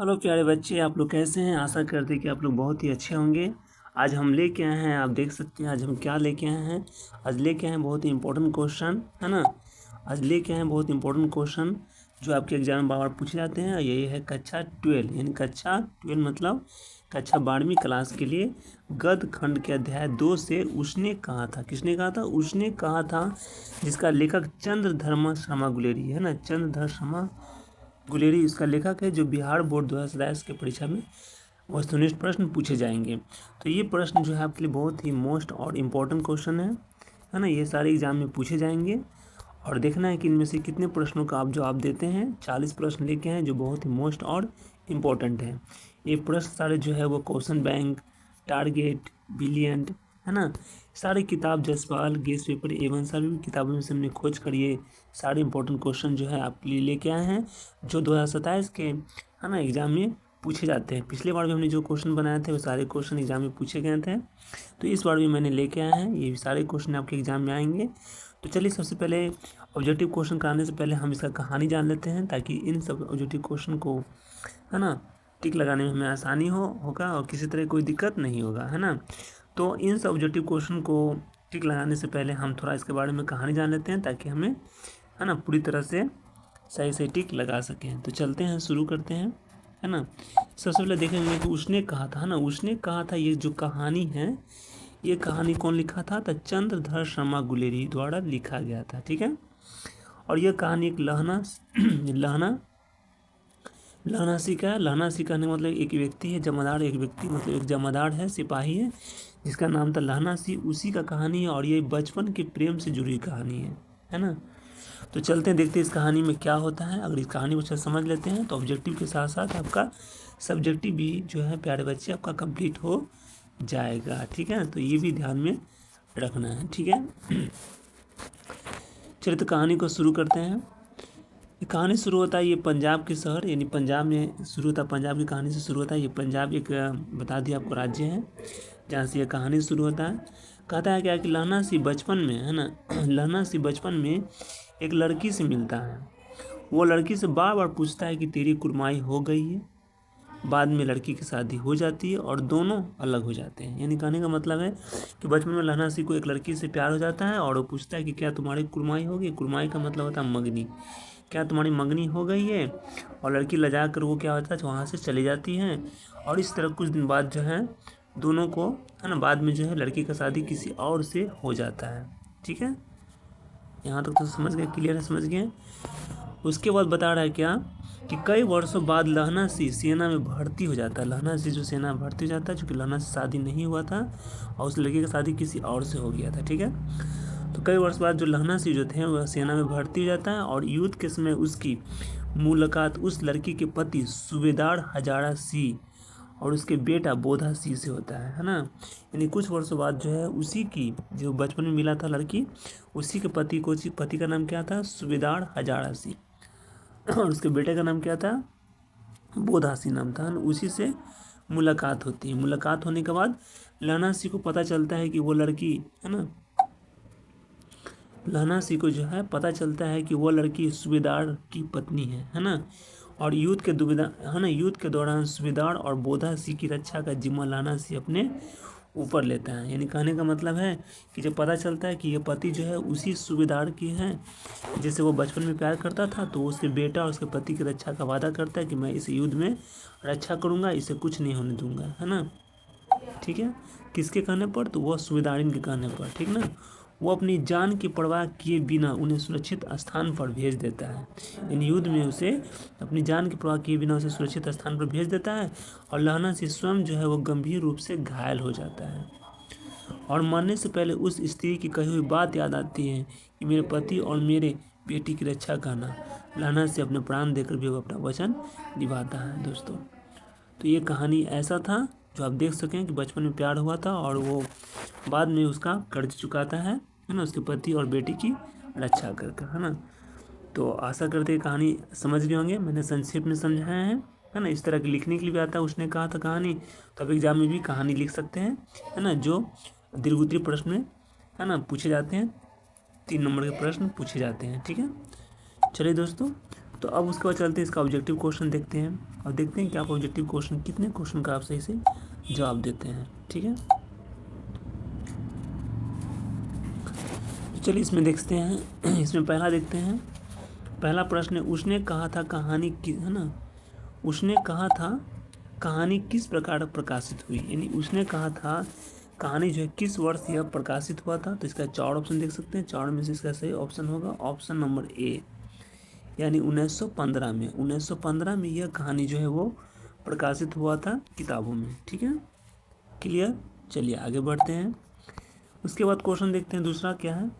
Hello प्यारे बच्चे, आप लोग कैसे हैं। आशा करते हैं कि आप लोग बहुत ही अच्छे होंगे। आज हम लेके आए हैं, आप देख सकते हैं आज हम क्या लेके आए हैं। आज लेके आए हैं बहुत ही इंपॉर्टेंट क्वेश्चन, है ना। आज लेके आए हैं बहुत इंपॉर्टेंट क्वेश्चन जो आपके एग्जाम में बार बार पूछे जाते हैं। यही है कक्षा 12, यानी कक्षा 12 मतलब कक्षा 12वीं क्लास के लिए गद्य खंड के अध्याय 2 से उसने कहा था। किसने कहा था? उसने कहा था, जिसका लेखक चंद्रधर शर्मा गुलेरी है ना। चंद्रधर शर्मा गुलेरी इसका लेखक है, जो बिहार बोर्ड 2027 के परीक्षा में वस्तुनिष्ठ प्रश्न पूछे जाएंगे। तो ये प्रश्न जो है आपके लिए बहुत ही मोस्ट और इम्पोर्टेंट क्वेश्चन है ना। ये सारे एग्जाम में पूछे जाएंगे और देखना है कि इनमें से कितने प्रश्नों का आप जवाब देते हैं। 40 प्रश्न लेके हैं जो बहुत ही मोस्ट और इम्पोर्टेंट है। ये प्रश्न सारे जो है वो क्वेश्चन बैंक, टारगेट, बिलियंट, है ना। सारी किताब जसपाल, गेस्ट पेपर एवं सभी किताबों में से हमने खोज कर ये सारे इंपॉर्टेंट क्वेश्चन जो है आपके लिए लेके आए हैं, जो 2027 के है ना एग्जाम में पूछे जाते हैं। पिछले बार भी हमने जो क्वेश्चन बनाए थे वो सारे क्वेश्चन एग्जाम में पूछे गए थे, तो इस बार भी मैंने लेके आए हैं। ये सारे क्वेश्चन आपके एग्जाम में आएंगे। तो चलिए सबसे पहले ऑब्जेक्टिव क्वेश्चन कराने से पहले हम इसका कहानी जान लेते हैं, ताकि इन सब ऑब्जेक्टिव क्वेश्चन को है ना टिक लगाने में हमें आसानी होगा और किसी तरह कोई दिक्कत नहीं होगा, है ना। तो इन सब ऑब्जेक्टिव क्वेश्चन को टिक लगाने से पहले हम थोड़ा इसके बारे में कहानी जान लेते हैं, ताकि हमें है ना पूरी तरह से सही से टिक लगा सकें। तो चलते हैं, शुरू करते हैं, है ना। सबसे पहले देखेंगे कि उसने कहा था, है ना। उसने कहा था, ये जो कहानी है, ये कहानी कौन लिखा था? तो चंद्रधर शर्मा गुलेरी द्वारा लिखा गया था, ठीक है। और यह कहानी एक लहनासी का है। लहनासी कहने का मतलब एक व्यक्ति है, जमादार, एक व्यक्ति मतलब एक जमादार है, सिपाही है, जिसका नाम था लहनासी। उसी का कहानी है और ये बचपन के प्रेम से जुड़ी कहानी है ना। तो चलते हैं, देखते हैं इस कहानी में क्या होता है। अगर इस कहानी को अच्छा समझ लेते हैं तो ऑब्जेक्टिव के साथ साथ आपका सब्जेक्टिव भी जो है प्यारे बच्चे आपका कंप्लीट हो जाएगा, ठीक है। तो ये भी ध्यान में रखना है, ठीक है। चलिए तो कहानी को शुरू करते हैं। कहानी शुरू होता है, ये पंजाब के शहर यानी पंजाब में शुरू होता है। पंजाब की कहानी से शुरू होता है। ये पंजाब एक बता दिया आपको राज्य है जहाँ से ये कहानी शुरू होता है। कहता है क्या कि लहनासी बचपन में, है ना, लहनासी बचपन में एक लड़की से मिलता है। वो लड़की से बार बार पूछता है कि तेरी कुर्माई हो गई है। बाद में लड़की की शादी हो जाती है और दोनों अलग हो जाते हैं। यानी कहने का मतलब है कि बचपन में लहनासी को एक लड़की से प्यार हो जाता है और वो पूछता है कि क्या तुम्हारी कुर्माई होगी। कुर्माई का मतलब होता है मंगनी, क्या तुम्हारी मंगनी हो गई है। और लड़की लजा कर वो क्या होता है वहाँ से चली जाती है। और इस तरह कुछ दिन बाद जो है दोनों को, है ना, बाद में जो है लड़की का शादी किसी और से हो जाता है, ठीक है। यहाँ तक तो समझ गए, क्लियर है, समझ गए। उसके बाद बता रहा है क्या कि कई वर्षों बाद लहनासी सेना में भर्ती हो जाता है। लहनासी जो सेना में भर्ती हो जाता है, चूँकि लहनासी से शादी नहीं हुआ था और उस लड़की का शादी किसी और से हो गया था, ठीक है। तो कई वर्ष बाद जो लहनासी जो थे वह सेना में भर्ती हो जाता है और युद्ध के समय उसकी मुलाकात उस लड़की के पति सूबेदार हजारा सिंह और उसके बेटा बोधा सिंह से होता है ना। यानी कुछ वर्षों बाद जो है उसी की जो बचपन में मिला था लड़की, उसी के पति का नाम क्या था? सूबेदार हजारा सिंह। और उसके बेटे का नाम क्या था? बोधा सिंह नाम था। उसी से मुलाकात होती है। मुलाकात होने के बाद लहनासी को पता चलता है कि वो लड़की, है ना, लहनासी को जो है पता चलता है कि वो लड़की सूबेदार की पत्नी है ना। और युद्ध के दौरान सूबेदार और बोधा सिंह की रक्षा का जिम्मा लहनासी अपने ऊपर लेता है। यानी कहने का मतलब है कि जब पता चलता है कि ये पति जो है उसी सूबेदार की है जिससे वो बचपन में प्यार करता था, तो उसके बेटा और उसके पति की रक्षा का वादा करता है कि मैं इस युद्ध में रक्षा करूँगा, इसे कुछ नहीं होने दूंगा, है ना, ठीक है। किसके कहने पर? तो वह सूबेदारिन के कहने पर, ठीक ना। वो अपनी जान की परवाह किए बिना उन्हें सुरक्षित स्थान पर भेज देता है। इन युद्ध में उसे अपनी जान की परवाह किए बिना उसे सुरक्षित स्थान पर भेज देता है और लहनासी स्वयं जो है वो गंभीर रूप से घायल हो जाता है। और मरने से पहले उस स्त्री की कही हुई बात याद आती है कि मेरे पति और मेरे बेटी की रक्षा करना। लहनासी अपने प्राण देकर भी वो अपना वचन निभाता है दोस्तों। तो ये कहानी ऐसा था जो आप देख सकें कि बचपन में प्यार हुआ था और वो बाद में उसका कर्ज चुकाता है ना, उसके पति और बेटी की रक्षा कर, है ना। तो आशा करते हैं कहानी समझ गए होंगे। मैंने संक्षेप में समझाया है ना। इस तरह की लिखने के लिए भी आता है उसने कहा था कहानी, तो आप एग्जाम में भी कहानी लिख सकते हैं, है ना, जो दीर्घोत्तरीय प्रश्न में, है ना, पूछे जाते हैं। 3 नंबर के प्रश्न पूछे जाते हैं, ठीक है। चलिए दोस्तों, तो अब उसके बाद चलते हैं इसका ऑब्जेक्टिव क्वेश्चन देखते हैं और देखते हैं कि आप ऑब्जेक्टिव क्वेश्चन कितने क्वेश्चन का आप सही से जवाब देते हैं। ठीक है, चलिए इसमें देखते हैं। इसमें पहला देखते हैं। पहला प्रश्न है, उसने कहा था कहानी की, है ना, उसने कहा था कहानी किस प्रकार प्रकाशित हुई, यानी उसने कहा था कहानी जो है किस वर्ष यह प्रकाशित हुआ था। तो इसका 4 ऑप्शन देख सकते हैं, 4 में से इसका सही ऑप्शन होगा ऑप्शन नंबर ए, यानी 1915 में। 1915 में यह कहानी जो है वो प्रकाशित हुआ था किताबों में। ठीक है, क्लियर। चलिए आगे बढ़ते हैं। उसके बाद क्वेश्चन देखते हैं दूसरा क्या है।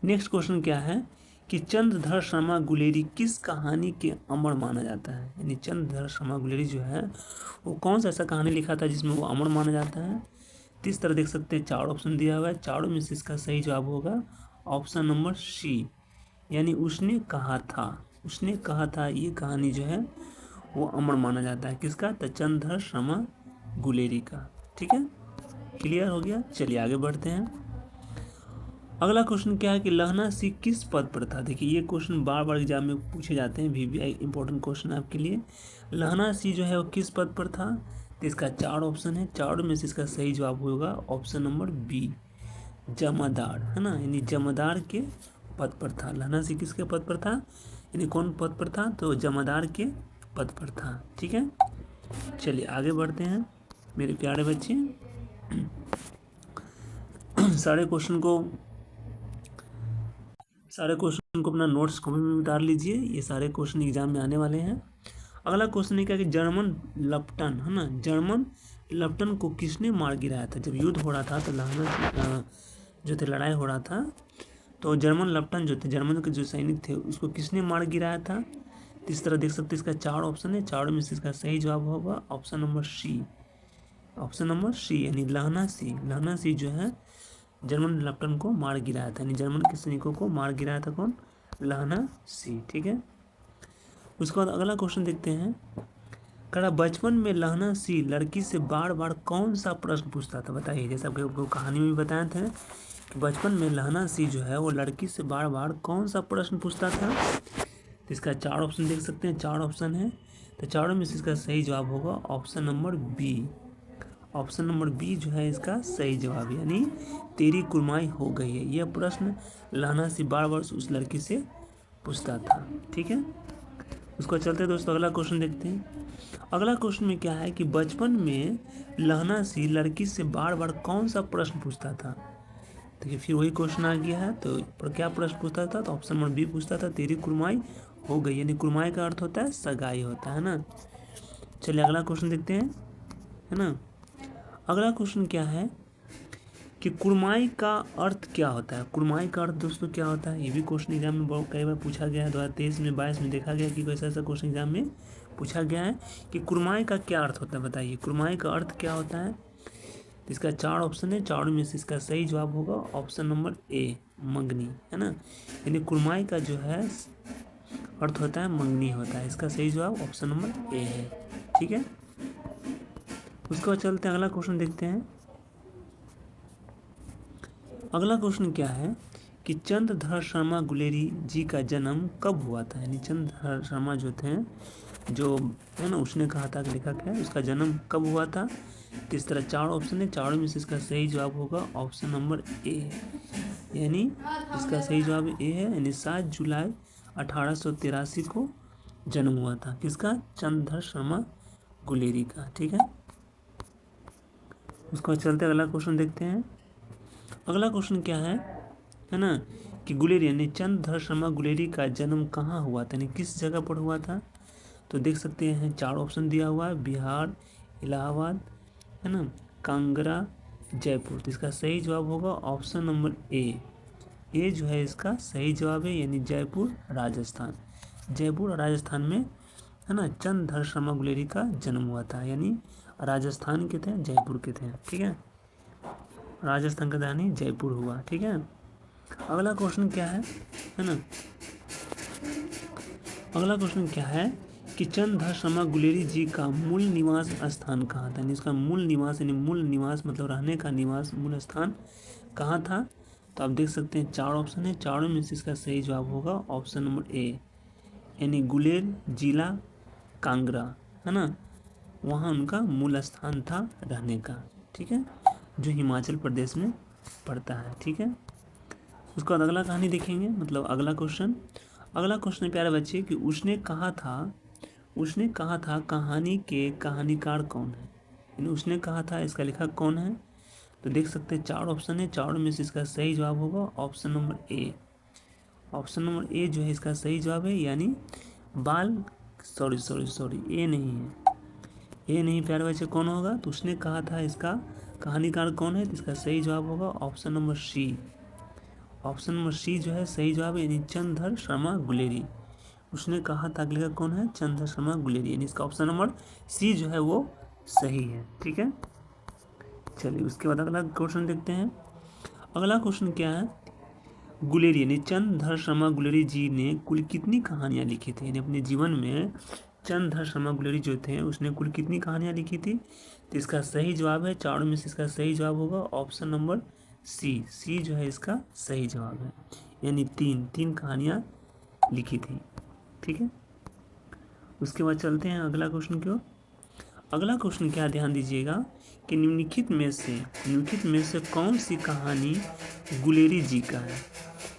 नेक्स्ट क्वेश्चन क्या है कि चंद्रधर शर्मा गुलेरी किस कहानी के अमर माना जाता है, यानी चंद्रधर शर्मा गुलेरी जो है वो कौन सा ऐसा कहानी लिखा था जिसमें वो अमर माना जाता है। तो इस तरह देख सकते हैं 4 ऑप्शन दिया हुआ है, चारों में से इसका सही जवाब होगा ऑप्शन नंबर सी, यानी उसने कहा था। उसने कहा था ये कहानी जो है वो अमर माना जाता है किसका, तो चंद्रधर शर्मा गुलेरी का। ठीक है, क्लियर हो गया। चलिए आगे बढ़ते हैं। अगला क्वेश्चन क्या है कि लहना सी किस पद पर था। देखिए ये क्वेश्चन बार बार एग्जाम में पूछे जाते हैं, VVI इंपॉर्टेंट क्वेश्चन है आपके लिए। लहना सी जो है वो किस पद पर था, तो इसका 4 ऑप्शन है, 4 में से इसका सही जवाब होगा ऑप्शन नंबर बी, जमादार, है ना, यानी जमादार के पद पर था। लहना सी किसके पद पर था, यानी कौन पद पर था, तो जमादार के पद पर था। ठीक है, चलिए आगे बढ़ते हैं मेरे प्यारे बच्चे। सारे क्वेश्चन को अपना नोट्स कॉपी में उतार लीजिए, ये सारे क्वेश्चन एग्जाम में आने वाले हैं। अगला क्वेश्चन है क्या कि जर्मन लप्टन, है ना, जर्मन लप्टन को किसने मार गिराया था। जब युद्ध हो रहा था तो लहना जो थे लड़ाई हो रहा था, तो जर्मन लप्टन जो थे, जर्मन के जो सैनिक थे उसको किसने मार गिराया था। तो इस तरह देख सकते हैं इसका 4 ऑप्शन है, 4 में से इसका सही जवाब होगा option number C, option number C, यानी लहना सी। लहना सी जो है जर्मन लप्टन को मार गिराया था, यानी जर्मन के सैनिकों को मार गिराया था कौन, लहना सी। ठीक है, उसके बाद अगला क्वेश्चन देखते हैं। कड़ा बचपन में लहना सी लड़की से बार बार कौन सा प्रश्न पूछता था, बताइए। जैसे आपको कहानी में भी बताए थे कि बचपन में लहना सी जो है वो लड़की से बार बार कौन सा प्रश्न पूछता था। तो इसका 4 ऑप्शन देख सकते हैं, 4 ऑप्शन है, तो 4 में से इसका सही जवाब होगा option number B, option number B जो है इसका सही जवाब, यानी तेरी कुर्माई हो गई है। यह प्रश्न लहना सी बार बार उस लड़की से पूछता था। ठीक है, उसको चलते दोस्तों अगला क्वेश्चन देखते हैं। अगला क्वेश्चन में क्या है कि बचपन में लहना सी लड़की से बार बार कौन सा प्रश्न पूछता था। देखिए फिर वही क्वेश्चन आ गया है, तो पर क्या प्रश्न पूछता था, तो ऑप्शन नंबर बी पूछता था तेरी कुर्माई हो गई, यानी कुर्माई का अर्थ होता है सगाई होता है ना। चलिए अगला क्वेश्चन देखते हैं, है ना। अगला क्वेश्चन क्या है कि कुर्माई का अर्थ क्या होता है। कुर्माई का अर्थ दोस्तों क्या होता है, ये भी क्वेश्चन एग्जाम में बहुत कई बार पूछा गया है। 2023 में 22 में देखा गया कि ऐसा ऐसा क्वेश्चन एग्जाम में पूछा गया है कि कुर्माई का क्या अर्थ होता है, बताइए कुर्माई का अर्थ क्या होता है। तो इसका 4 ऑप्शन है, 4 में से इसका सही जवाब होगा ऑप्शन नंबर ए, मंगनी, है ना, यानी कुर्माई का जो है अर्थ होता है मंगनी होता है। इसका सही जवाब ऑप्शन नंबर ए है। ठीक है, उसके बाद चलते हैं अगला क्वेश्चन देखते हैं। अगला क्वेश्चन क्या है कि चंद्रधर शर्मा गुलेरी जी का जन्म कब हुआ था, यानी चंद्रधर शर्मा जो थे, जो है ना, उसने कहा था कि लेखक है, उसका जन्म कब हुआ था। तो इस तरह 4 ऑप्शन है, 4 में से इसका सही जवाब होगा ऑप्शन नंबर ए, यानी इसका सही जवाब ए है, यानी 7 जुलाई 1883 को जन्म हुआ था किसका, चंद्रधर शर्मा गुलेरी का। ठीक है, उसको चलते अगला क्वेश्चन देखते हैं। अगला क्वेश्चन क्या है ना, कि गुलेरी यानी चंद्रधर शर्मा गुलेरी का जन्म कहाँ हुआ था, यानी किस जगह पर हुआ था। तो देख सकते हैं 4 ऑप्शन दिया हुआ है, बिहार, इलाहाबाद, है ना, कांगड़ा, जयपुर। तो इसका सही जवाब होगा ऑप्शन नंबर ए जो है इसका सही जवाब है, यानी जयपुर राजस्थान। जयपुर राजस्थान में, है ना, चंद्रधर शर्मा गुलेरी का जन्म हुआ था, यानी राजस्थान के थे, जयपुर के थे। ठीक है, राजस्थान का राजधानी जयपुर हुआ। ठीक है, अगला क्वेश्चन क्या है ना, अगला क्वेश्चन क्या है कि चंद्रधर शर्मा गुलेरी जी का मूल निवास स्थान कहाँ था, यानी इसका मूल निवास, यानी मूल निवास मतलब रहने का निवास, मूल स्थान कहाँ था। तो आप देख सकते हैं 4 ऑप्शन है, 4 में से इसका सही जवाब होगा ऑप्शन नंबर ए, यानी गुलेर जिला कांगड़ा, है ना, वहाँ उनका मूल स्थान था रहने का। ठीक है, जो हिमाचल प्रदेश में पड़ता है। ठीक है, उसके बाद अगला कहानी देखेंगे, मतलब अगला क्वेश्चन। अगला क्वेश्चन प्यारे बच्चे कि उसने कहा था कहानी के कहानीकार कौन है। यानी उसने कहा था, इसका लेखक कौन है। तो देख सकते हैं 4 ऑप्शन है, चारों में से इसका सही जवाब होगा ऑप्शन नंबर ए। ऑप्शन नंबर ए जो है इसका सही जवाब है, यानी सॉरी ए नहीं है, ए नहीं प्यारे बच्चे, कौन होगा। तो उसने कहा था इसका कहानीकार कौन है, तो इसका सही जवाब होगा option number C. Option number C जो है सही जवाब है, यानी चंद्रधर शर्मा गुलेरी। उसने कहा था कि लेखक कौन है, चंद्रधर शर्मा गुलेरी, यानी इसका ऑप्शन नंबर सी जो है वो सही है। ठीक है, चलिए उसके बाद अगला क्वेश्चन देखते हैं। अगला क्वेश्चन क्या है, गुलेरी यानी चंद्रधर शर्मा गुलेरी जी ने कुल कितनी कहानियाँ लिखी थी। यानी अपने जीवन में चंद्रधर शर्मा गुलेरी जो थे उसने कुल कितनी कहानियाँ लिखी थी। तो इसका सही जवाब है, चारों में से इसका सही जवाब होगा ऑप्शन नंबर सी जो है इसका सही जवाब है, यानी तीन कहानियाँ लिखी थी। ठीक है, उसके बाद चलते हैं अगला क्वेश्चन की ओर। अगला क्वेश्चन क्या, ध्यान दीजिएगा कि निम्नलिखित में से कौन सी कहानी गुलेरी जी का है।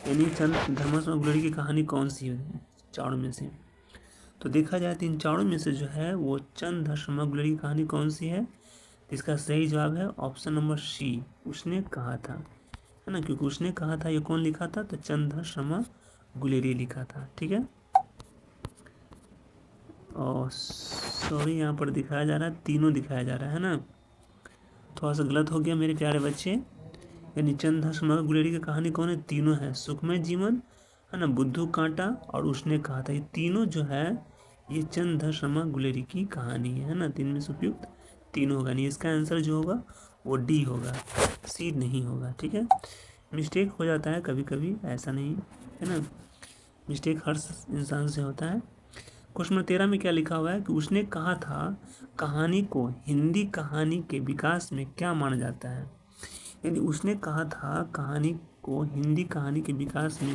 यानी चंद्रधर शर्मा गुलेरी की कहानी कौन सी है चारों में से। तो देखा जाए तो इन चारों में से जो है वो चंद्रधर शर्मा गुलेरी की कहानी कौन सी है। इसका सही जवाब है ऑप्शन नंबर सी, उसने कहा था, है ना, क्योंकि उसने कहा था ये कौन लिखा था, तो चंद्रधर शर्मा गुलेरी लिखा था। ठीक है, और सॉरी यहाँ पर दिखाया जा रहा है, तीनों दिखाया जा रहा है ना, थोड़ा सा गलत हो गया मेरे प्यारे बच्चे। यानी चंद्रधर शर्मा गुलेरी की कहानी कौन है, तीनों है, सुखमय जीवन, है ना, बुद्धू कांटा और उसने कहा था, ये तीनों जो है ये चंद्रधर शर्मा गुलेरी की कहानी है ना। तीन में से उपयुक्त तीनों होगा, नहीं इसका आंसर जो होगा वो डी होगा, सी नहीं होगा। ठीक है, मिस्टेक हो जाता है कभी कभी, ऐसा नहीं है ना, मिस्टेक हर इंसान से होता है। क्वेश्चन नंबर 13 में क्या लिखा हुआ है कि उसने कहा था कहानी को हिंदी कहानी के विकास में क्या माना जाता है। यानी उसने कहा था कहानी को हिंदी कहानी के विकास में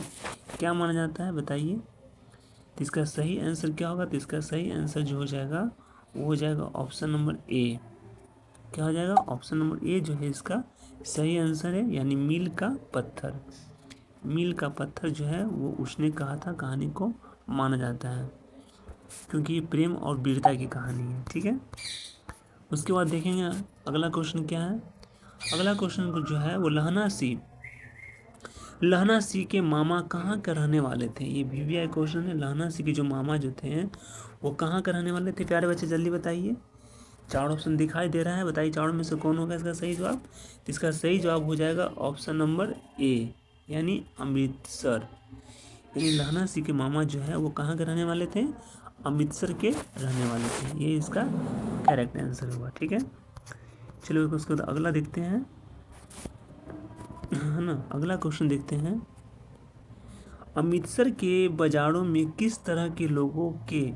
क्या माना जाता है, बताइए। तो इसका सही आंसर क्या होगा, तो इसका सही आंसर जो हो जाएगा वो हो जाएगा ऑप्शन नंबर ए। क्या हो जाएगा, ऑप्शन नंबर ए जो है इसका सही आंसर है, यानी मील का पत्थर जो है वो उसने कहा था कहानी को माना जाता है, क्योंकि ये प्रेम और वीरता की कहानी है। ठीक है, उसके बाद देखेंगे अगला क्वेश्चन क्या है। अगला क्वेश्चन जो है वो लहना सी के मामा कहाँ के रहने वाले थे। ये VVI क्वेश्चन है। लहना सी के जो मामा जो थे वो कहाँ के रहने वाले थे, प्यारे बच्चे जल्दी बताइए। 4 ऑप्शन दिखाई दे रहा है, बताइए चारों में से कौन होगा इसका सही जवाब। इसका सही जवाब हो जाएगा ऑप्शन नंबर ए, यानी अमृतसर। यानी लहना सी के मामा जो है वो कहाँ के रहने वाले थे, अमृतसर के रहने वाले थे, ये इसका करेक्ट आंसर होगा। ठीक है, चलो उसके बाद अगला देखते हैं, है ना। अगला क्वेश्चन देखते हैं, अमृतसर के बाजारों में किस तरह के लोगों के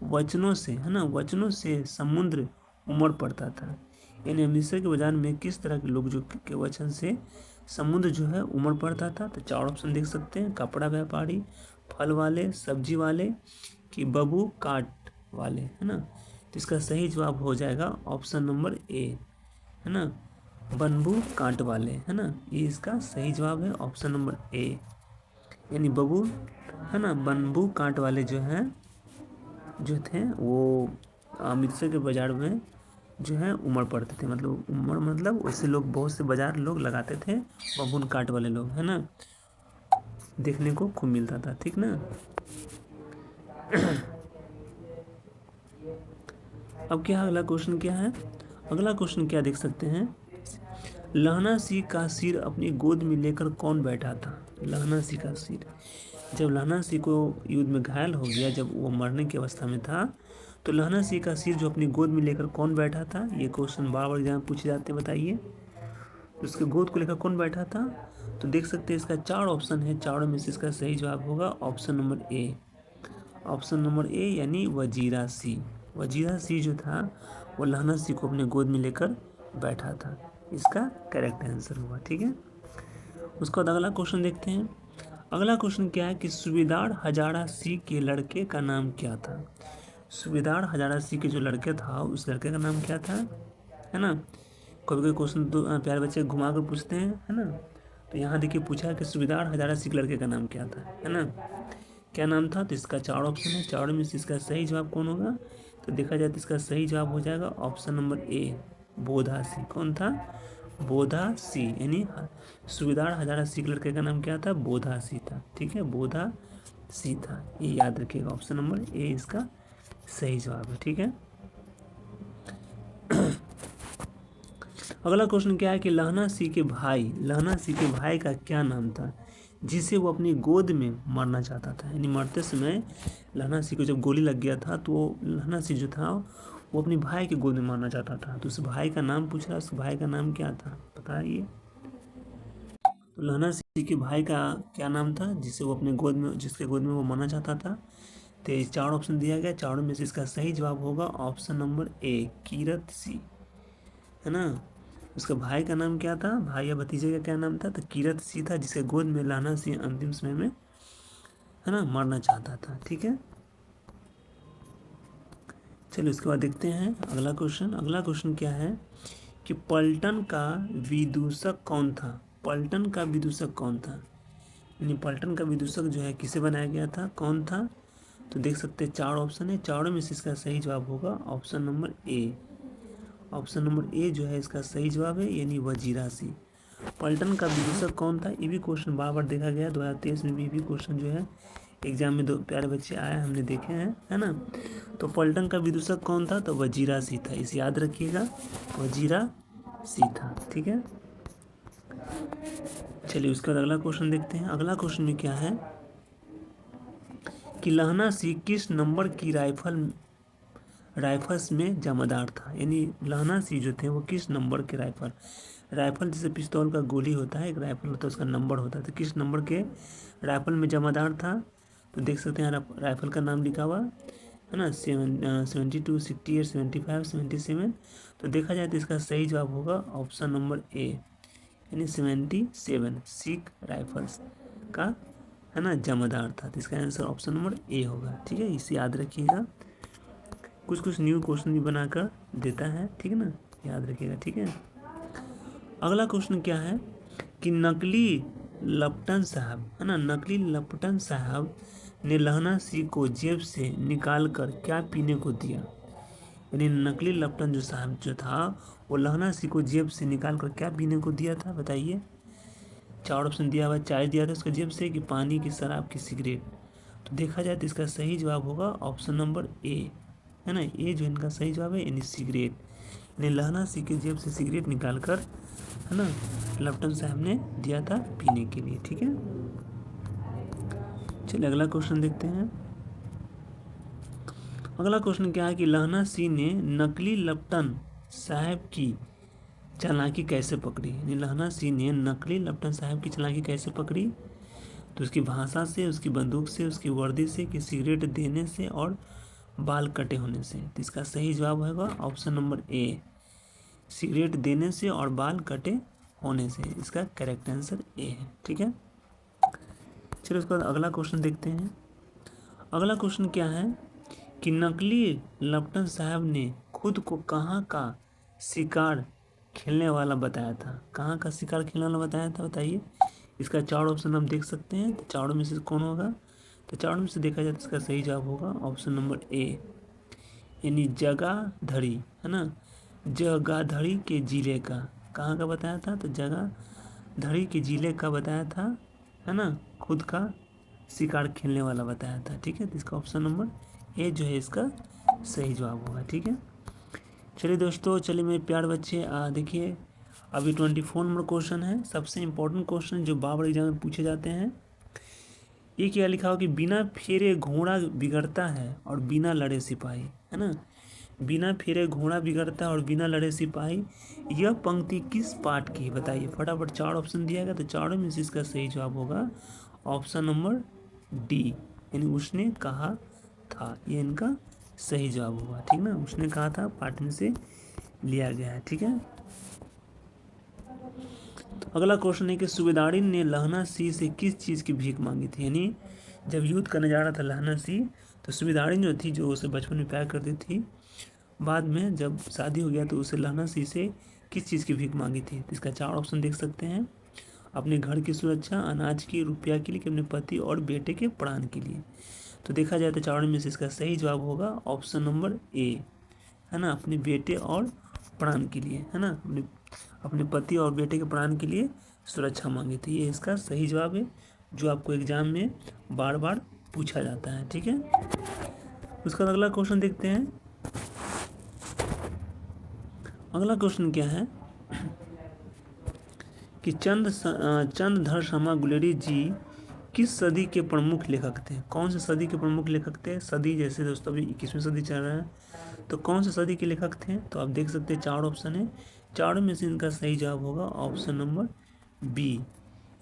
वचनों से, है ना, वचनों से समुद्र उमड़ पड़ता था। यानी अमृतसर के बाजार में किस तरह के लोग जो के वचन से समुद्र जो है उमड़ पड़ता था। तो 4 ऑप्शन देख सकते हैं, कपड़ा व्यापारी, फल वाले, सब्जी वाले कि बबू काट वाले, है ना। तो इसका सही जवाब हो जाएगा ऑप्शन नंबर ए, है ना, बम्बू काट वाले, है ना, ये इसका सही जवाब है ऑप्शन नंबर ए, यानी बबू, है ना, बम्बू काट वाले जो थे वो अमृतसर के बाजार में जो है उमड़ पड़ते थे। मतलब वैसे लोग, बहुत से बाजार लोग लगाते थे, बबून काट वाले लोग, है ना, देखने को खूब मिलता था। ठीक ना, अब क्या अगला क्वेश्चन क्या है। अगला क्वेश्चन क्या देख सकते हैं, लहना सी का सिर अपनी गोद में लेकर कौन बैठा था। लहना सी का सिर, जब लहना सी को युद्ध में घायल हो गया, जब वो मरने की अवस्था में था, तो लहना सी का सिर जो अपनी गोद में लेकर कौन बैठा था। ये क्वेश्चन बार बार एग्जाम पूछे जाते हैं, बताइए उसके गोद को लेकर कौन बैठा था। तो देख सकते हैं इसका 4 ऑप्शन है, चारों में से इसका सही जवाब होगा ऑप्शन नंबर ए। ऑप्शन नंबर ए यानी वजीरा सी जो था वो लहना सी को अपने गोद में लेकर बैठा था, इसका करेक्ट आंसर हुआ। ठीक है, उसके बाद अगला क्वेश्चन देखते हैं। अगला क्वेश्चन क्या है कि सूबेदार हजारा सिंह के लड़के का नाम क्या था। सूबेदार हजारा सिंह के जो लड़के था उस लड़के का नाम क्या था, है ना। कभी कोई क्वेश्चन तो प्यारे बच्चे घुमा कर पूछते हैं, है ना। तो यहाँ देखिए पूछा कि सूबेदार हजारा सिंह के लड़के का नाम क्या था, है ना, क्या नाम था। तो इसका 4 ऑप्शन है, चारों में से इसका सही जवाब कौन होगा। तो देखा जाए तो इसका सही जवाब हो जाएगा ऑप्शन नंबर ए, बोधा सिंह। कौन था, बोधा सिंह, यानी सूबेदार हजारा सिंह के लड़के का नाम क्या था, बोधा सिंह था। ठीक है, बोधा सिंह था, ये याद रखिएगा। ऑप्शन नंबर ए इसका सही जवाब है। ठीक है। अगला क्वेश्चन क्या है कि लहना सिंह के भाई का क्या नाम था जिसे वो अपनी गोद में मरना चाहता था। यानी मरते समय लहना सिंह को जब गोली लग गया था तो लहना सिंह जो था वो अपने भाई के गोद में मारना चाहता था। तो उस भाई का नाम पूछ रहा है, उस भाई का नाम क्या था बताइए। तो लहना सिंह के भाई का क्या नाम था जिसे वो अपने गोद में जिसके गोद में वो मारना चाहता था। तो ये 4 ऑप्शन दिया गया, चारों में से इसका सही जवाब होगा option number A, Kirat Singh, है ना। उसका भाई का नाम क्या था, भाई या भतीजे का क्या नाम था, तो कीरत सिंह था जिसके गोद में लहना सिंह अंतिम समय में, है ना, मरना चाहता था। ठीक है, चलिए उसके बाद देखते हैं अगला क्वेश्चन। अगला क्वेश्चन क्या है कि पलटन का विदूषक कौन था। पलटन का विदूषक कौन था, यानी पलटन का विदूषक जो है किसे बनाया गया था, कौन था। तो देख सकते हैं 4 ऑप्शन है, चारों में से इसका सही जवाब होगा ऑप्शन नंबर ए। ऑप्शन नंबर ए जो है इसका सही जवाब है, यानी वजीरा सिंह। पलटन का विदूषक कौन था, ये भी क्वेश्चन बार बार देखा गया, 2023 में भी क्वेश्चन जो है एग्जाम में 2 प्यारे बच्चे आए, हमने देखे हैं, है ना। तो पलटन का विदूषक कौन था, तो वजीरा सिंह था, इसे याद रखिएगा, वजीरा सिंह था। ठीक है, चलिए उसके बाद अगला क्वेश्चन देखते हैं। अगला क्वेश्चन में क्या है कि लहना सिंह किस नंबर की राइफल्स में जमादार था। यानी लहना सिंह जो थे वो किस नंबर के राइफल जैसे पिस्तौल का गोली होता है, एक राइफल होता है उसका नंबर होता है, तो किस नंबर के राइफल में जमादार था। तो देख सकते हैं राइफल का नाम लिखा हुआ है ना, 72, 68, 75, 77। तो देखा जाए तो इसका सही जवाब होगा ऑप्शन नंबर ए, यानी 77 सिख राइफल्स का, है ना, जमादार था। तो इसका आंसर ऑप्शन नंबर ए होगा। ठीक है, इसे याद रखिएगा, कुछ कुछ न्यू क्वेश्चन भी बनाकर देता है, ठीक है ना, याद रखिएगा। ठीक है, अगला क्वेश्चन क्या है कि नकली लपटन साहब, है ना, नकली लपटन साहब ने लहना सिंह को जेब से निकाल कर क्या पीने को दिया। यानी नकली लपटन जो साहब जो था वो लहना सिंह को जेब से निकाल कर क्या पीने को दिया था बताइए। 4 ऑप्शन दिया हुआ, चाय दिया था उसका जेब से, कि पानी, की शराब, की सिगरेट। तो देखा जाए तो इसका सही जवाब होगा ऑप्शन नंबर ए, है ना, ये जो इनका सही जवाब है, यानी सिगरेट। यानी लहना सिंह के जेब से सिगरेट निकाल कर, है ना, लपटन साहब ने दिया था पीने के लिए। ठीक है, चलिए अगला क्वेश्चन देखते हैं। अगला क्वेश्चन क्या है कि लहना सिंह ने नकली लपटन साहब की चालाकी कैसे पकड़ी। यानी लहना सिंह ने नकली लपटन साहब की चालाकी कैसे पकड़ी। तो उसकी भाषा से, उसकी बंदूक से, उसकी वर्दी से, कि सिगरेट देने से और बाल कटे होने से। तो इसका सही जवाब होगा ऑप्शन नंबर ए, सिगरेट देने से और बाल कटे होने से। इसका करेक्ट आंसर ए है। ठीक है, चलिए उसके बाद अगला क्वेश्चन देखते हैं। अगला क्वेश्चन क्या है कि नकली लपटन साहब ने खुद को कहाँ का शिकार खेलने वाला बताया था। कहाँ का शिकार खेलने वाला बताया था बताइए। इसका 4 ऑप्शन हम देख सकते हैं, तो चारों में से कौन होगा। तो चारों में से देखा जाए तो इसका सही जवाब होगा ऑप्शन नंबर ए, यानी जगाधरी, है ना, जगाधरी के जिले का। कहाँ का बताया था, तो जगाधरी के जिले का बताया था, है ना, खुद का शिकार खेलने वाला बताया था। ठीक है, तो इसका ऑप्शन नंबर ए जो है इसका सही जवाब होगा। ठीक है, चलिए दोस्तों, चलिए मेरे प्यार बच्चे, देखिए अभी 24 नंबर क्वेश्चन है, सबसे इम्पोर्टेंट क्वेश्चन जो बार बार एग्जाम में पूछे जाते हैं। ये क्या लिखा हो कि बिना फेरे घोड़ा बिगड़ता है और बिना लड़े सिपाही, है ना, बिना फेरे घोड़ा बिगड़ता है और बिना लड़े सिपाही। यह पंक्ति किस पाठ की बताइए। फटाफट 4 ऑप्शन दिया गया, तो चारों में से इसका सही जवाब होगा ऑप्शन नंबर डी, यानी उसने कहा था, ये इनका सही जवाब होगा। ठीक ना, उसने कहा था पाठ में से लिया गया है। ठीक है, अगला क्वेश्चन है कि सूबेदारी ने लहना सी से किस चीज़ की भीख मांगी थी। यानी जब युद्ध करने जा रहा था लहना सी, तो सूबेदारी जो थी, जो उसे बचपन में प्यार करती थी, बाद में जब शादी हो गया तो उसे लहना सी से किस चीज़ की भीख मांगी थी। तो इसका 4 ऑप्शन देख सकते हैं। अपने घर की सुरक्षा, अनाज की, रुपया के लिए, कि अपने पति और बेटे के प्राण के लिए। तो देखा जाए तो चारों में से इसका सही जवाब होगा ऑप्शन नंबर ए, है ना, अपने बेटे और प्राण के लिए, है ना, अपने पति और बेटे के प्राण के लिए सुरक्षा मांगी थी। ये इसका सही जवाब है, जो आपको एग्जाम में बार बार पूछा जाता है। ठीक है, उसका अगला क्वेश्चन देखते हैं। अगला क्वेश्चन क्या है कि चंद्रधर शर्मा गुलेरी जी किस सदी के प्रमुख लेखक थे। कौन से सदी के प्रमुख लेखक थे। सदी जैसे दोस्तों अभी 21वीं सदी चल रहा है, तो कौन से सदी के लेखक थे। तो आप देख सकते हैं 4 ऑप्शन है, चारों में से इनका सही जवाब होगा ऑप्शन नंबर बी,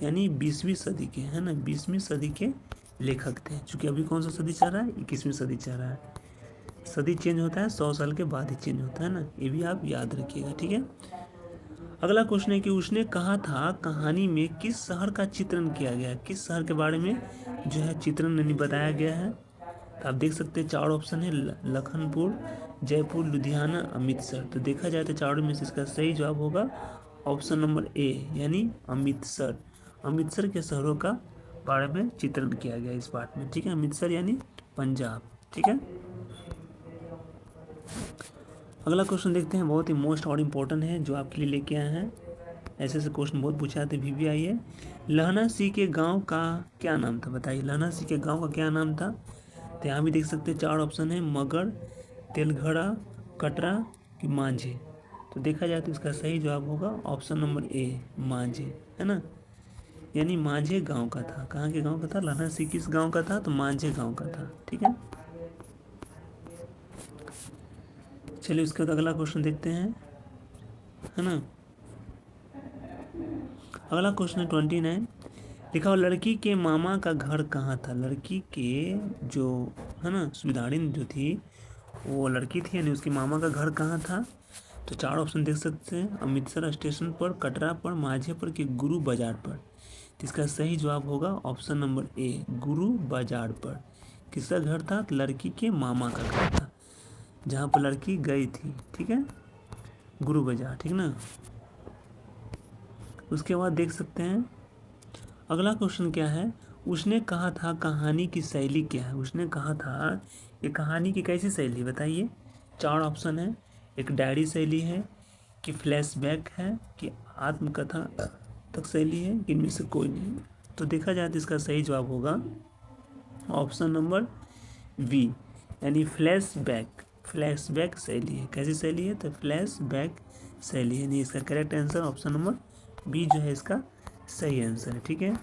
यानी 20वीं सदी के, है ना, 20वीं सदी के लेखक थे। चूँकि अभी कौन सा सदी चल रहा है, 21वीं सदी चल रहा है। सदी चेंज होता है 100 साल के बाद ही चेंज होता है ना, ये भी आप याद रखिएगा। ठीक है, अगला क्वेश्चन है कि उसने कहा था कहानी में किस शहर का चित्रण किया गया है। किस शहर के बारे में जो है चित्रण नहीं बताया गया है। तो आप देख सकते हैं 4 ऑप्शन है, लखनपुर, जयपुर, लुधियाना, अमृतसर। तो देखा जाए तो चारों में से इसका सही जवाब होगा ऑप्शन नंबर ए, यानी अमृतसर। अमृतसर के शहरों का बारे में चित्रण किया गया इस पार्ट में। ठीक है, अमृतसर यानी पंजाब। ठीक है, अगला क्वेश्चन देखते हैं, बहुत ही मोस्ट और इम्पोर्टेंट है, जो आपके लिए लेके आए हैं। ऐसे क्वेश्चन बहुत पूछा जाते VVI है। लहना सी के गांव का क्या नाम था, बताइए। लहना सी के गांव का क्या नाम था। तो यहाँ भी देख सकते हैं 4 ऑप्शन है, मगर, तेलघड़ा, कटरा कि मांझे। तो देखा जाए तो इसका सही जवाब होगा ऑप्शन नंबर ए, मांझे, है ना, यानी मांझे गाँव का था। कहाँ के गाँव का था, लहना सी किस गाँव का था, तो मांझे गाँव का था। ठीक है, चलिए उसके बाद अगला क्वेश्चन देखते हैं, है ना। अगला क्वेश्चन है 29, लिखा हुआ लड़की के मामा का घर कहाँ था। लड़की के जो, है ना, सुधारिन जो थी वो लड़की थी, यानी उसके मामा का घर कहाँ था। तो 4 ऑप्शन देख सकते हैं, अमृतसर स्टेशन पर, कटरा पर, माझे पर कि गुरु बाजार पर। तो इसका सही जवाब होगा ऑप्शन नंबर ए, गुरु बाजार पर। किसका घर था, तो लड़की के मामा का घर था, जहाँ पर लड़की गई थी। ठीक है, गुरु बाजार। ठीक ना, उसके बाद देख सकते हैं अगला क्वेश्चन क्या है। उसने कहा था कहानी की शैली क्या है। उसने कहा था ये कहानी की कैसी शैली बताइए। 4 ऑप्शन है, एक डायरी शैली है, कि फ्लैशबैक है, कि आत्मकथा तक शैली है, कि इनमें से कोई नहीं। तो देखा जाए तो इसका सही जवाब होगा ऑप्शन नंबर बी, यानी फ्लैशबैक। फ्लैशबैक शैली है। कैसी शैली है, तो फ्लैशबैक शैली है। नहीं, इसका correct answer option number B जो है इसका सही आंसर है। ठीक है,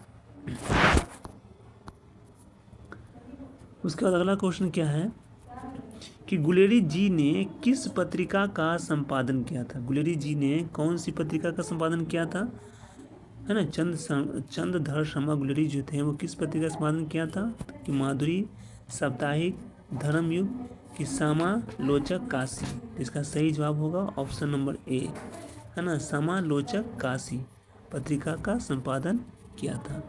उसके बाद अगला क्वेश्चन क्या है कि गुलेरी जी ने किस पत्रिका का संपादन किया था। गुलेरी जी ने कौन सी पत्रिका का संपादन किया था, है ना। चंद्रधर शर्मा गुलेरी जो थे वो किस पत्रिका का संपादन किया था, कि माधुरी, साप्ताहिक, धर्मयुग, कि समालोचक काशी। इसका सही जवाब होगा ऑप्शन नंबर ए, है ना, समालोचक काशी पत्रिका का संपादन किया था।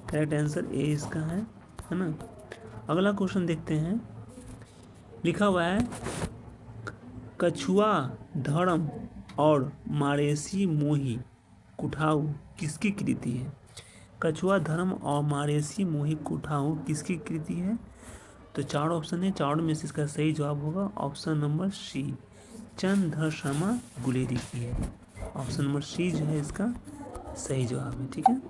करेक्ट आंसर ए इसका है ना। अगला क्वेश्चन देखते हैं, लिखा हुआ है कछुआ धर्म और मारेसी मोही कुठाऊ किसकी कृति है। कछुआ धर्म और मारेसी मोही कुठाऊ किसकी कृति है। तो 4 ऑप्शन है, 4 में से इसका सही जवाब होगा option number C, Chandradhar Sharma Guleri की है। ऑप्शन नंबर सी जो है इसका सही जवाब है। ठीक है,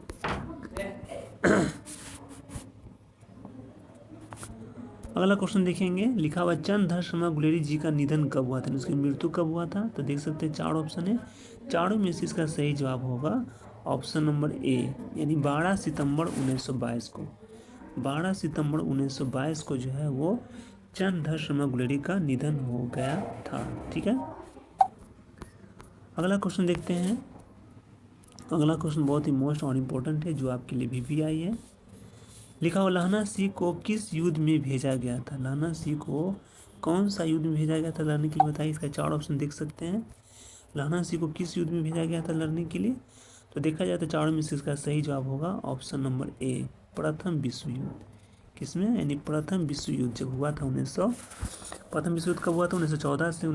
अगला क्वेश्चन देखेंगे, लिखा हुआ चंद्रधर शर्मा गुलेरी जी का निधन कब हुआ था, उसकी मृत्यु कब हुआ था। तो देख सकते हैं 4 ऑप्शन है, 4 में से इसका सही जवाब होगा ऑप्शन नंबर ए, यानी 12 सितंबर 1922 को। 12 सितंबर 1922 को जो है वो चंद्रधर शर्मा गुलेरी का निधन हो गया था। ठीक है, अगला क्वेश्चन देखते हैं। अगला क्वेश्चन बहुत ही मोस्ट और इम्पोर्टेंट है, जो आपके लिए भी आई है। लिखा हुआ लहना सी को किस युद्ध में भेजा गया था। लहना सी को कौन सा युद्ध में भेजा गया था लड़ने के लिए, बताइए। इसका 4 ऑप्शन देख सकते हैं। लहना सी को किस युद्ध में भेजा गया था लड़ने के लिए। तो देखा जाए तो चारों में से इसका सही जवाब होगा ऑप्शन नंबर ए, प्रथम विश्व युद्ध। किसमें? यानी प्रथम विश्व युद्ध जब हुआ था 1900, प्रथम विश्व युद्ध कब हुआ था? 1914 से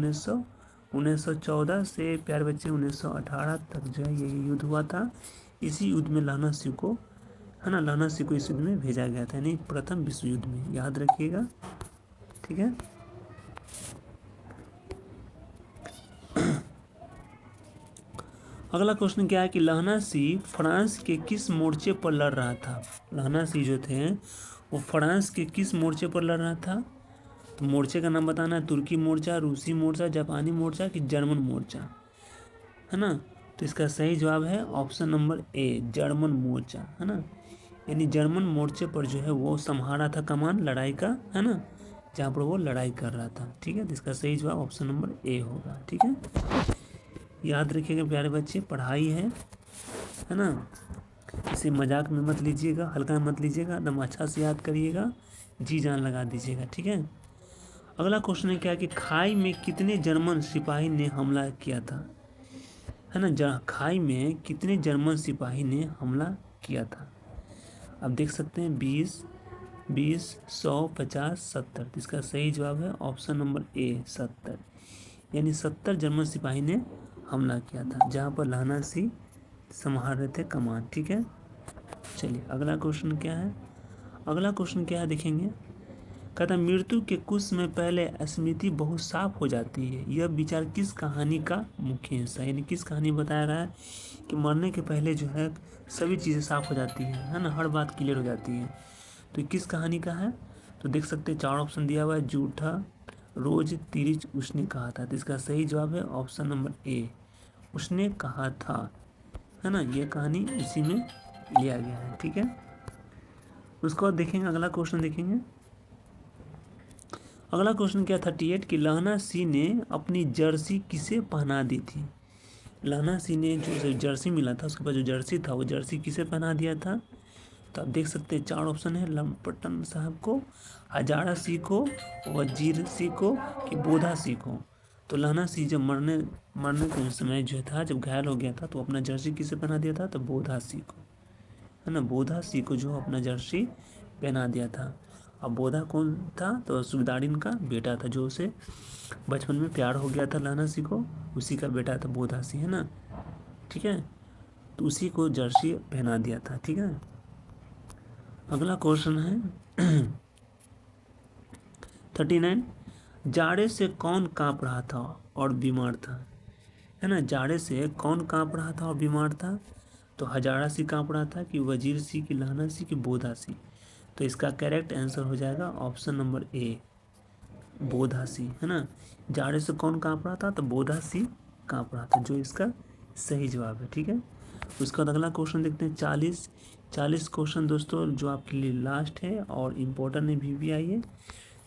1914 से प्यारे बच्चे 1918 तक जो है ये युद्ध हुआ था। इसी युद्ध में लहना सिंह को, है ना, लहना सिंह को इस युद्ध में भेजा गया था, यानी प्रथम विश्व युद्ध में, याद रखिएगा। ठीक है, अगला क्वेश्चन क्या है कि लहना सिंह फ्रांस के किस मोर्चे पर लड़ रहा था? लहना सिंह जो थे वो फ्रांस के किस मोर्चे पर लड़ रहा था? तो मोर्चे का नाम बताना है, तुर्की मोर्चा, रूसी मोर्चा, जापानी मोर्चा कि जर्मन मोर्चा, है ना। तो इसका सही जवाब है ऑप्शन नंबर ए, जर्मन मोर्चा, है ना। यानी जर्मन मोर्चे पर जो है वो संभाला था कमान लड़ाई का, है ना, जहाँ पर वो लड़ाई कर रहा था। ठीक है, तो इसका सही जवाब ऑप्शन नंबर ए होगा। ठीक है, याद रखिएगा प्यारे बच्चे, पढ़ाई है ना, इसे मजाक में मत लीजिएगा, हल्का मत लीजिएगा, एकदम अच्छा से याद करिएगा, जी जान लगा दीजिएगा। ठीक है, अगला क्वेश्चन है क्या कि खाई में कितने जर्मन सिपाही ने हमला किया था? है ना, खाई में कितने जर्मन सिपाही ने हमला किया था? आप देख सकते हैं 20, 100, 50, 70। इसका सही जवाब है ऑप्शन नंबर ए, 70। यानी 70 जर्मन सिपाही ने हमला किया था, जहाँ पर लहना सिंह संभाल रहे थे कमान। ठीक है, चलिए अगला क्वेश्चन क्या है? अगला क्वेश्चन क्या है देखेंगे। कहता है मृत्यु के कुछ समय पहले स्मृति बहुत साफ हो जाती है, यह विचार किस कहानी का मुख्य हिस्सा है? यानी किस कहानी बता रहा है कि मरने के पहले जो है सभी चीज़ें साफ हो जाती है ना, हर बात क्लियर हो जाती है। तो किस कहानी का है? तो देख सकते हैं 4 ऑप्शन दिया हुआ है, झूठा, रोज, तिरिच, उसने कहा था। तो इसका सही जवाब है ऑप्शन नंबर ए, उसने कहा था, है ना। ये कहानी इसी में लिया गया है। ठीक है, उसको बाद देखेंगे अगला क्वेश्चन देखेंगे। अगला क्वेश्चन क्या 38 कि लहना सिंह ने अपनी जर्सी किसे पहना दी थी? लहना सिंह ने जो जर्सी मिला था उसके पास जो जर्सी था वो जर्सी किसे पहना दिया था? तो आप देख सकते हैं 4 ऑप्शन है, लंपटन साहब को, हजारा सिंह को, वजीर सिंह को कि बोधा सिंह को। तो लहना सिंह जब मरने के समय जो था, जब घायल हो गया था तो अपना जर्सी किसे पहना दिया था? तो बोधा सिंह को, है ना, बोधा सिंह को जो अपना जर्सी पहना दिया था। अब बोधा कौन था? तो सुबेदारिन का बेटा था, जो उसे बचपन में प्यार हो गया था लहना सिंह को, उसी का बेटा था बोधा सिंह, है ना। ठीक है, तो उसी को जर्सी पहना दिया था। ठीक है, अगला क्वेश्चन है 39 जाड़े से कौन कांप रहा था और बीमार था? है ना, जाड़े से कौन कांप रहा था और बीमार था? तो हजारा सिंह कांप रहा था कि वजीर सिंह की लहना सिंह की बोधा सिंह? तो इसका करेक्ट आंसर हो जाएगा ऑप्शन नंबर ए, बोधा सिंह, है ना। जाड़े से कौन कांप रहा था? तो बोधा सिंह कांप रहा था, जो इसका सही जवाब है। ठीक है, उसका अगला क्वेश्चन देखते हैं 40 क्वेश्चन दोस्तों जो आपके लिए लास्ट है और इम्पोर्टेंट भी आई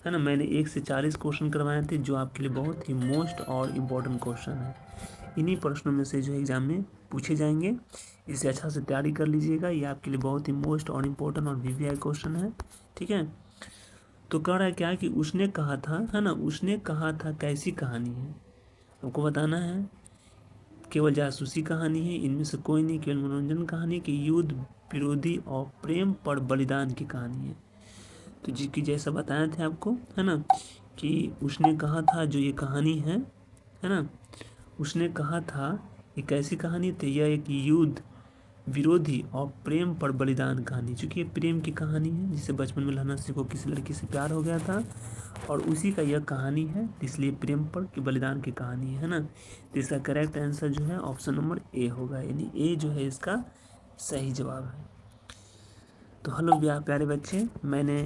है ना। मैंने 1 से 40 क्वेश्चन करवाए थे जो आपके लिए बहुत ही मोस्ट और इम्पोर्टेंट क्वेश्चन है। इन्हीं प्रश्नों में से जो एग्जाम में पूछे जाएंगे, इसे अच्छा से तैयारी कर लीजिएगा, ये आपके लिए बहुत ही मोस्ट और इम्पोर्टेंट और VVI क्वेश्चन है। ठीक है, तो कह रहा है क्या कि उसने कहा था, है ना, उसने कहा था कैसी कहानी है? आपको बताना है, केवल जासूसी कहानी है, इनमें से कोई नहीं, केवल मनोरंजन कहानी की, युद्ध विरोधी और प्रेम पर बलिदान की कहानी है। तो जी की जैसा बताए थे आपको, है ना, कि उसने कहा था जो ये कहानी है ना, उसने कहा था ये कैसी कहानी थी? यह एक युद्ध विरोधी और प्रेम पर बलिदान कहानी, चूँकि ये प्रेम की कहानी है, जिसे बचपन में लहना सिंह को किसी लड़की से प्यार हो गया था और उसी का यह कहानी है, इसलिए प्रेम पर की बलिदान की कहानी है ना। तो इसका करेक्ट आंसर जो है ऑप्शन नंबर ए होगा, यानी ए जो है इसका सही जवाब है। तो हेलो प्यारे बच्चे, मैंने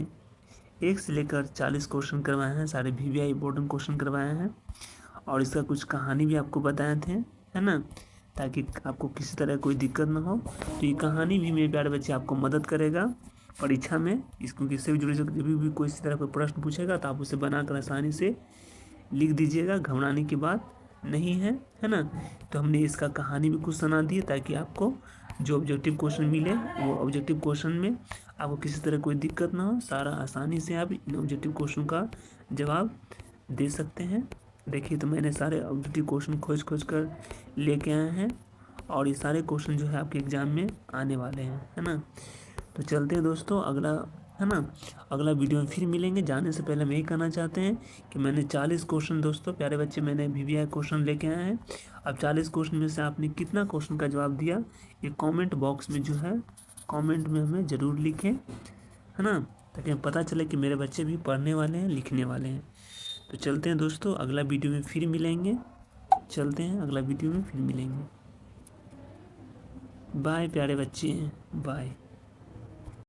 1 से लेकर 40 क्वेश्चन करवाए हैं, सारे VVI इम्पोर्टेंट क्वेश्चन करवाए हैं और इसका कुछ कहानी भी आपको बताए थे, है ना, ताकि आपको किसी तरह कोई दिक्कत ना हो। तो ये कहानी भी मेरे प्यारे बच्चे आपको मदद करेगा परीक्षा में, इसको किससे भी जुड़े, जब भी कोई इसी तरह कोई प्रश्न पूछेगा तो आप उसे बनाकर आसानी से लिख दीजिएगा, घबराने की बात नहीं है ना। तो हमने इसका कहानी भी कुछ सुना दी ताकि आपको जो ऑब्जेक्टिव क्वेश्चन मिले वो ऑब्जेक्टिव क्वेश्चन में आपको किसी तरह कोई दिक्कत ना हो, सारा आसानी से आप इन ऑब्जेक्टिव क्वेश्चन का जवाब दे सकते हैं। देखिए, तो मैंने सारे ऑब्जेक्टिव क्वेश्चन खोज कर लेके आए हैं और ये सारे क्वेश्चन जो है आपके एग्ज़ाम में आने वाले हैं, है ना। तो चलते हैं दोस्तों अगला, है ना, अगला वीडियो में फिर मिलेंगे। जाने से पहले हम यही कहना चाहते हैं कि मैंने 40 क्वेश्चन दोस्तों प्यारे बच्चे मैंने VVI क्वेश्चन लेके आए हैं। अब 40 क्वेश्चन में से आपने कितना क्वेश्चन का जवाब दिया ये कमेंट बॉक्स में जो है कमेंट में हमें ज़रूर लिखें, है ना, ताकि हमें पता चले कि मेरे बच्चे भी पढ़ने वाले हैं, लिखने वाले हैं। तो चलते हैं दोस्तों अगला वीडियो में फिर मिलेंगे। चलते हैं अगला वीडियो में फिर मिलेंगे। बाय प्यारे बच्चे, बाय।